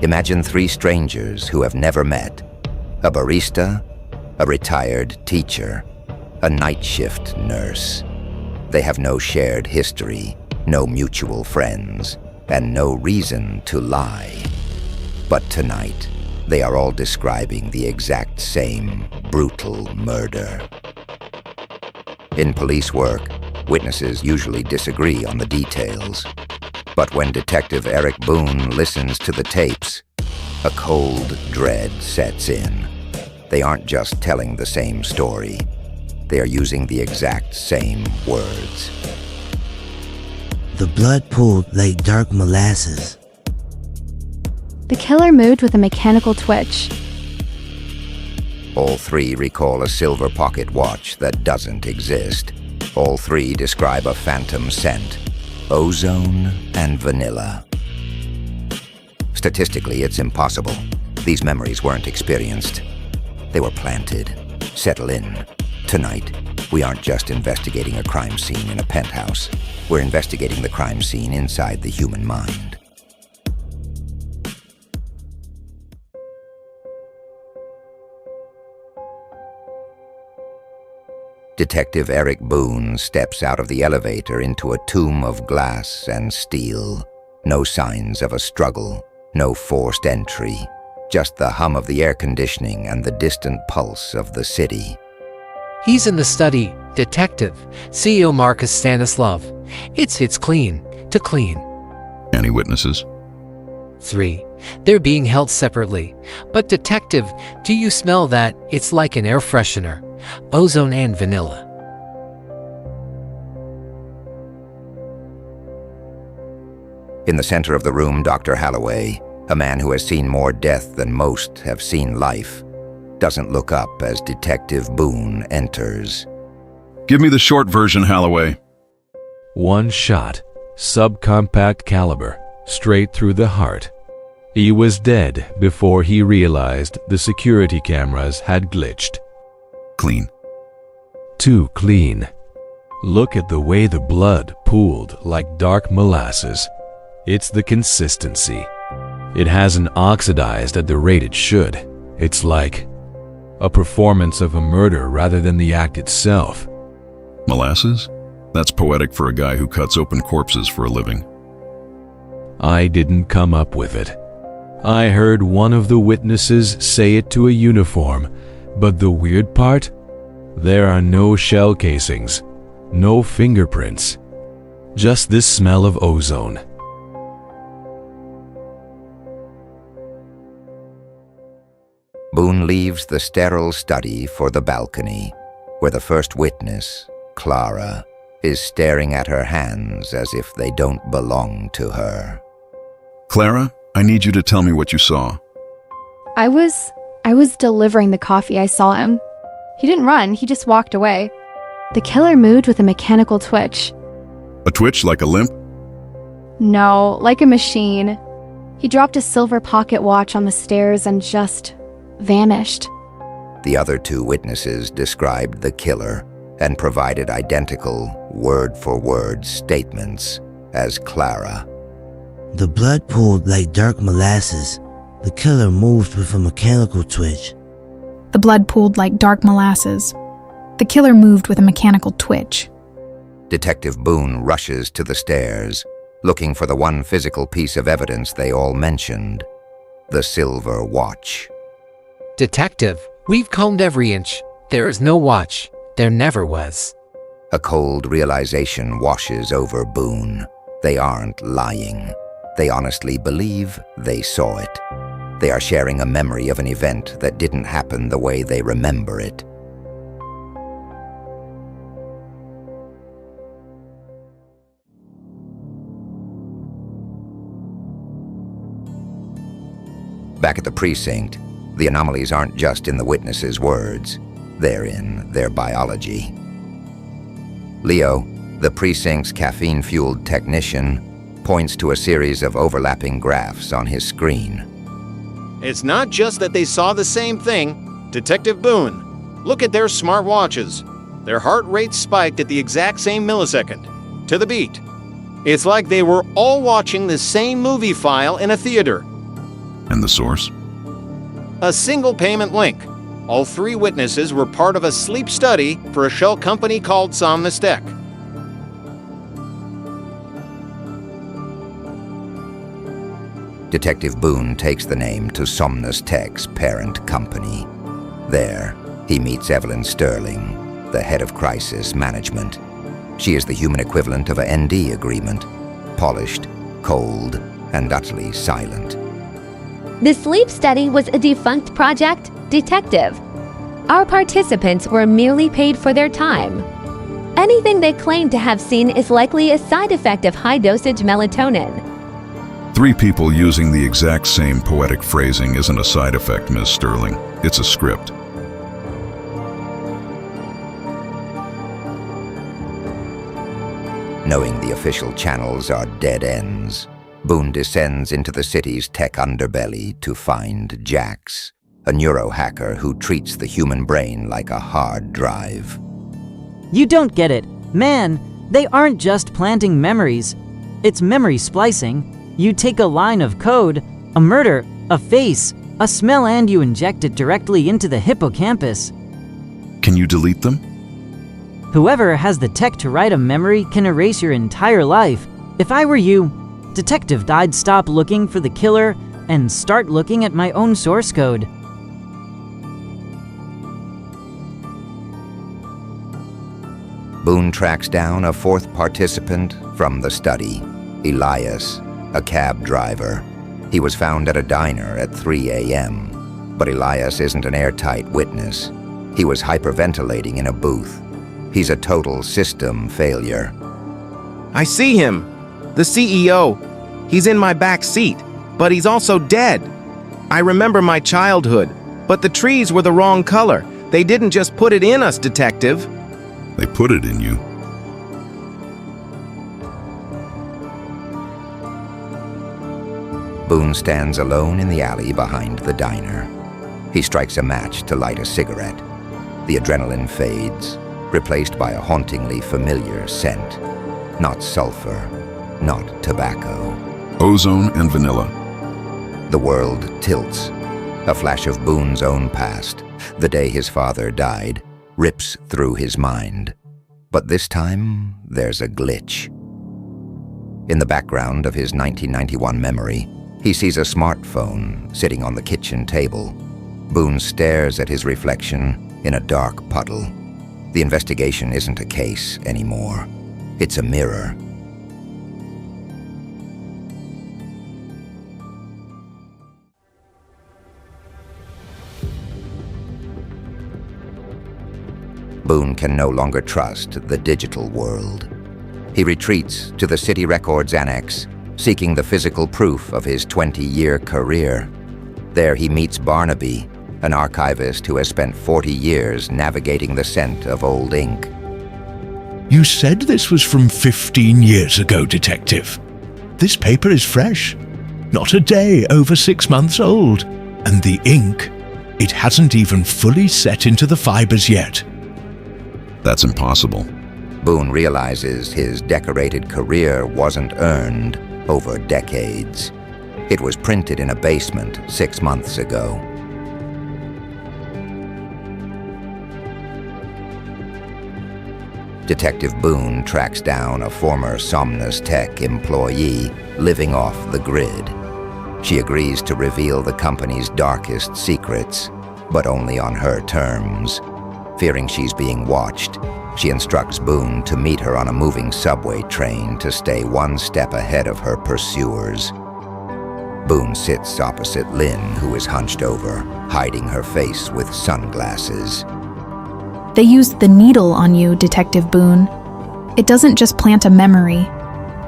Imagine three strangers who have never met. A barista, a retired teacher, a night shift nurse. They have no shared history, no mutual friends, and no reason to lie. But tonight, they are all describing the exact same brutal murder. In police work, witnesses usually disagree on the details. But when Detective Eric Boon listens to the tapes, a cold dread sets in. They aren't just telling the same story. They are using the exact same words. The blood pooled like dark molasses. The killer moved with a mechanical twitch. All three recall a silver pocket watch that doesn't exist. All three describe a phantom scent, ozone and vanilla. Statistically, it's impossible. These memories weren't experienced. They were planted. Settle in. Tonight, we aren't just investigating a crime scene in a penthouse. We're investigating the crime scene inside the human mind. Detective Eric Boon steps out of the elevator into a tomb of glass and steel. No signs of a struggle, no forced entry, just the hum of the air conditioning and the distant pulse of the city. He's in the study, Detective, CEO Marcus Stanislav. It's clean to clean. Any witnesses? 3. They're being held separately. But Detective, do you smell that? It's like an air freshener. Ozone and vanilla. In the center of the room, Dr. Holloway, a man who has seen more death than most have seen life, doesn't look up as Detective Boon enters. Give me the short version, Holloway. One shot, subcompact caliber, straight through the heart. He was dead before he realized the security cameras had glitched. Clean. Too clean. Look at the way the blood pooled like dark molasses. It's the consistency. It hasn't oxidized at the rate it should. It's like a performance of a murder rather than the act itself. Molasses? That's poetic for a guy who cuts open corpses for a living. I didn't come up with it. I heard one of the witnesses say it to a uniform, but the weird part? There are no shell casings, no fingerprints, just this smell of ozone. Boon leaves the sterile study for the balcony, where the first witness, Clara, is staring at her hands as if they don't belong to her. Clara, I need you to tell me what you saw. I was delivering the coffee. I saw him. He didn't run, he just walked away. The killer moved with a mechanical twitch. A twitch like a limp? No, like a machine. He dropped a silver pocket watch on the stairs and just vanished. The other two witnesses described the killer and provided identical, word-for-word statements as Clara. The blood pooled like dark molasses. The killer moved with a mechanical twitch. The blood pooled like dark molasses. The killer moved with a mechanical twitch. Detective Boon rushes to the stairs, looking for the one physical piece of evidence they all mentioned, the silver watch. Detective, we've combed every inch. There is no watch. There never was. A cold realization washes over Boon. They aren't lying. They honestly believe they saw it. They are sharing a memory of an event that didn't happen the way they remember it. Back at the precinct, the anomalies aren't just in the witnesses' words. They're in their biology. Leo, the precinct's caffeine-fueled technician, points to a series of overlapping graphs on his screen. It's not just that they saw the same thing. Detective Boon, look at their smartwatches. Their heart rates spiked at the exact same millisecond, to the beat. It's like they were all watching the same movie file in a theater. And the source? A single payment link. All 3 witnesses were part of a sleep study for a shell company called Somnus.Tech. Detective Boon takes the name to Somnus.Tech's parent company. There, he meets Evelyn Sterling, the head of crisis management. She is the human equivalent of a ND agreement, polished, cold, and utterly silent. The sleep study was a defunct project, Detective. Our participants were merely paid for their time. Anything they claim to have seen is likely a side effect of high-dosage melatonin. 3 people using the exact same poetic phrasing isn't a side effect, Ms. Sterling. It's a script. Knowing the official channels are dead ends, Boon descends into the city's tech underbelly to find Jax, a Neuro-Hacker who treats the human brain like a hard drive. You don't get it. Man, they aren't just planting memories. It's memory splicing. You take a line of code, a murder, a face, a smell, and you inject it directly into the hippocampus. Can you delete them? Whoever has the tech to write a memory can erase your entire life. If I were you, Detective, I'd stop looking for the killer and start looking at my own source code. Boon tracks down a 4th participant from the study, Elias, a cab driver. He was found at a diner at 3 a.m., but Elias isn't an airtight witness. He was hyperventilating in a booth. He's a total system failure. I see him. The CEO. He's in my back seat, but he's also dead. I remember my childhood, but the trees were the wrong color. They didn't just put it in us, Detective. They put it in you. Boon stands alone in the alley behind the diner. He strikes a match to light a cigarette. The adrenaline fades, replaced by a hauntingly familiar scent. Not sulfur, not tobacco. Ozone and vanilla. The world tilts. A flash of Boon's own past, the day his father died, rips through his mind. But this time, there's a glitch. In the background of his 1991 memory, he sees a smartphone sitting on the kitchen table. Boon stares at his reflection in a dark puddle. The investigation isn't a case anymore. It's a mirror. Boon can no longer trust the digital world. He retreats to the City Records Annex, seeking the physical proof of his 20-year career. There he meets Barnaby, an archivist who has spent 40 years navigating the scent of old ink. You said this was from 15 years ago, Detective. This paper is fresh. Not a day over 6 months old. And the ink, it hasn't even fully set into the fibers yet. That's impossible. Boon realizes his decorated career wasn't earned over decades. It was printed in a basement 6 months ago. Detective Boon tracks down a former Somnus.Tech employee living off the grid. She agrees to reveal the company's darkest secrets, but only on her terms. Fearing she's being watched, she instructs Boon to meet her on a moving subway train to stay one step ahead of her pursuers. Boon sits opposite Lynn, who is hunched over, hiding her face with sunglasses. They used the needle on you, Detective Boon. It doesn't just plant a memory,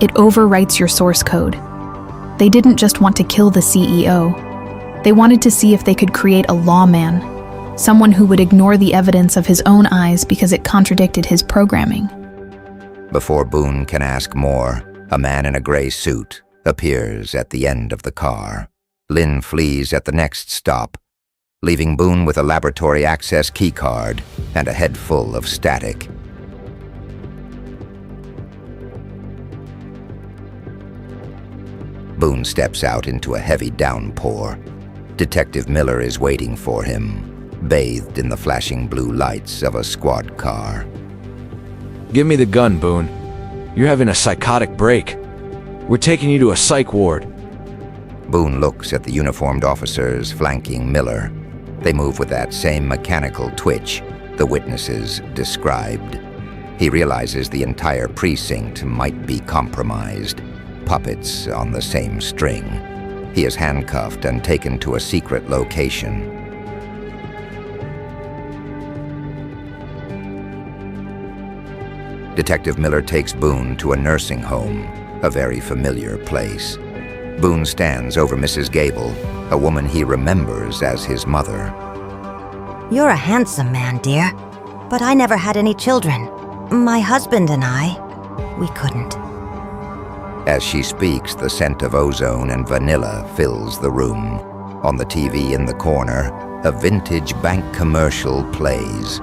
it overwrites your source code. They didn't just want to kill the CEO. They wanted to see if they could create a lawman, someone who would ignore the evidence of his own eyes because it contradicted his programming. Before Boon can ask more, a man in a gray suit appears at the end of the car. Lynn flees at the next stop, leaving Boon with a laboratory access keycard and a head full of static. Boon steps out into a heavy downpour. Detective Miller is waiting for him, bathed in the flashing blue lights of a squad car. Give me the gun, Boon. You're having a psychotic break. We're taking you to a psych ward. Boon looks at the uniformed officers flanking Miller. They move with that same mechanical twitch the witnesses described. He realizes the entire precinct might be compromised, puppets on the same string. He is handcuffed and taken to a secret location. Detective Miller takes Boon to a nursing home, a very familiar place. Boon stands over Mrs. Gable, a woman he remembers as his mother. You're a handsome man, dear, but I never had any children. My husband and I, we couldn't. As she speaks, the scent of ozone and vanilla fills the room. On the TV in the corner, a vintage bank commercial plays.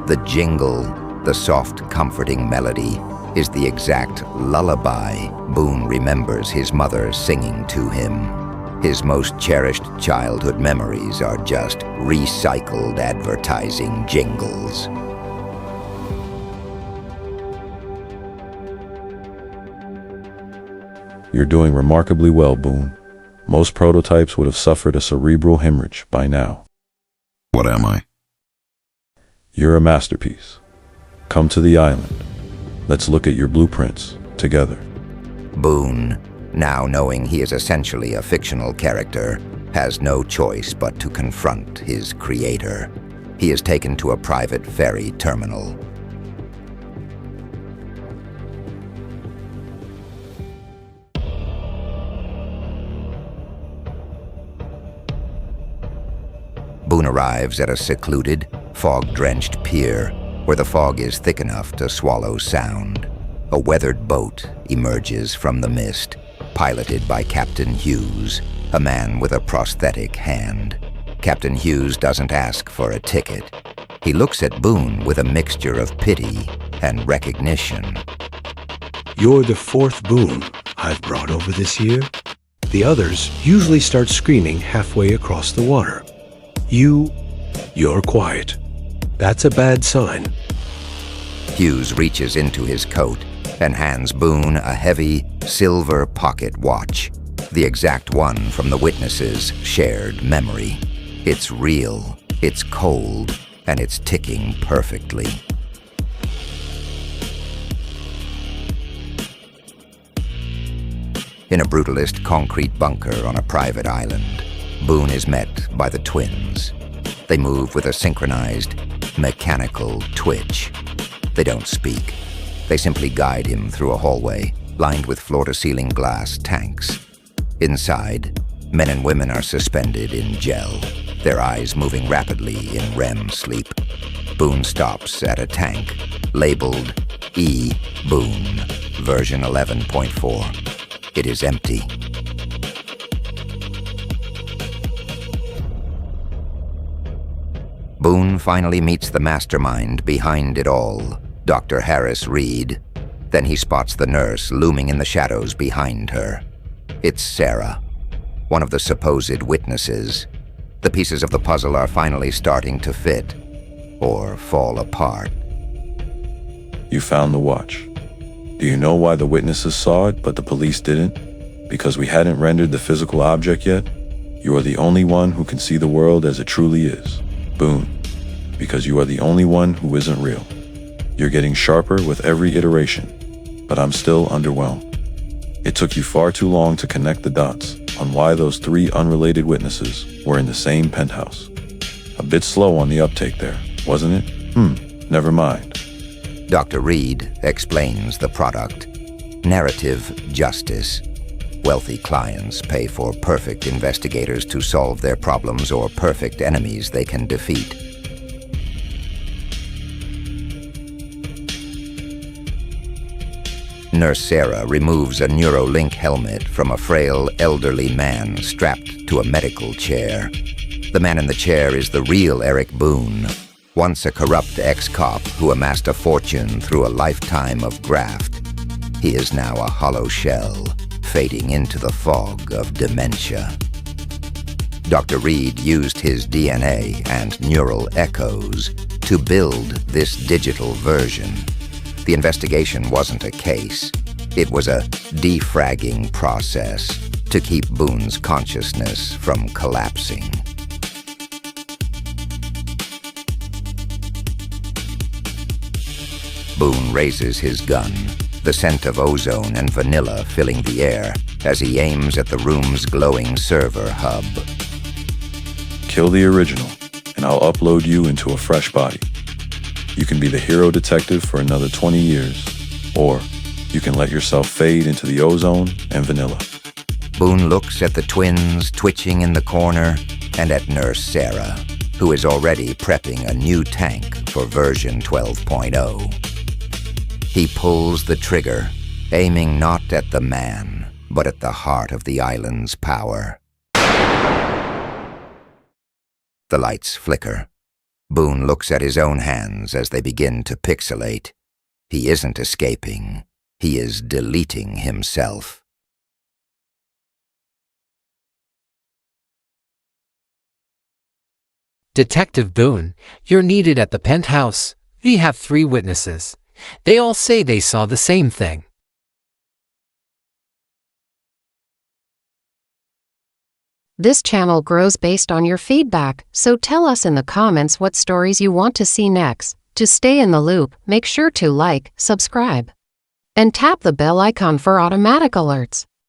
The jingle, the soft, comforting melody, is the exact lullaby Boon remembers his mother singing to him. His most cherished childhood memories are just recycled advertising jingles. You're doing remarkably well, Boon. Most prototypes would have suffered a cerebral hemorrhage by now. What am I? You're a masterpiece. Come to the island. Let's look at your blueprints together. Boon, now knowing he is essentially a fictional character, has no choice but to confront his creator. He is taken to a private ferry terminal. Boon arrives at a secluded, fog-drenched pier where the fog is thick enough to swallow sound. A weathered boat emerges from the mist, piloted by Captain Hughes, a man with a prosthetic hand. Captain Hughes doesn't ask for a ticket. He looks at Boon with a mixture of pity and recognition. You're the fourth Boon I've brought over this year. The others usually start screaming halfway across the water. You're quiet. That's a bad sign. Hughes reaches into his coat and hands Boon a heavy, silver pocket watch, the exact one from the witnesses' shared memory. It's real, it's cold, and it's ticking perfectly. In a brutalist concrete bunker on a private island, Boon is met by the twins. They move with a synchronized, mechanical twitch. They don't speak. They simply guide him through a hallway lined with floor-to-ceiling glass tanks. Inside, men and women are suspended in gel, their eyes moving rapidly in REM sleep. Boon stops at a tank labeled E. Boon, version 11.4. It is empty. Boon finally meets the mastermind behind it all, Dr. Harris Reed. Then he spots the nurse looming in the shadows behind her. It's Sarah, one of the supposed witnesses. The pieces of the puzzle are finally starting to fit, or fall apart. You found the watch. Do you know why the witnesses saw it, but the police didn't? Because we hadn't rendered the physical object yet? You are the only one who can see the world as it truly is. Boon. Because you are the only one who isn't real. You're getting sharper with every iteration, but I'm still underwhelmed. It took you far too long to connect the dots on why those three unrelated witnesses were in the same penthouse. A bit slow on the uptake there, wasn't it? Never mind. Dr. Reed explains the product. Narrative justice. Wealthy clients pay for perfect investigators to solve their problems or perfect enemies they can defeat. Nurse Sarah removes a Neurolink helmet from a frail, elderly man strapped to a medical chair. The man in the chair is the real Eric Boon, once a corrupt ex-cop who amassed a fortune through a lifetime of graft. He is now a hollow shell, fading into the fog of dementia. Dr. Reed used his DNA and neural echoes to build this digital version. The investigation wasn't a case. It was a defragging process to keep Boon's consciousness from collapsing. Boon raises his gun, the scent of ozone and vanilla filling the air as he aims at the room's glowing server hub. Kill the original, and I'll upload you into a fresh body. You can be the hero detective for another 20 years, or you can let yourself fade into the ozone and vanilla. Boon looks at the twins twitching in the corner and at Nurse Sarah, who is already prepping a new tank for version 12.0. He pulls the trigger, aiming not at the man, but at the heart of the island's power. The lights flicker. Boon looks at his own hands as they begin to pixelate. He isn't escaping. He is deleting himself. Detective Boon, you're needed at the Penthouse. We have 3 witnesses. They all say they saw the same thing. This channel grows based on your feedback, so tell us in the comments what stories you want to see next. To stay in the loop, make sure to like, subscribe, and tap the bell icon for automatic alerts.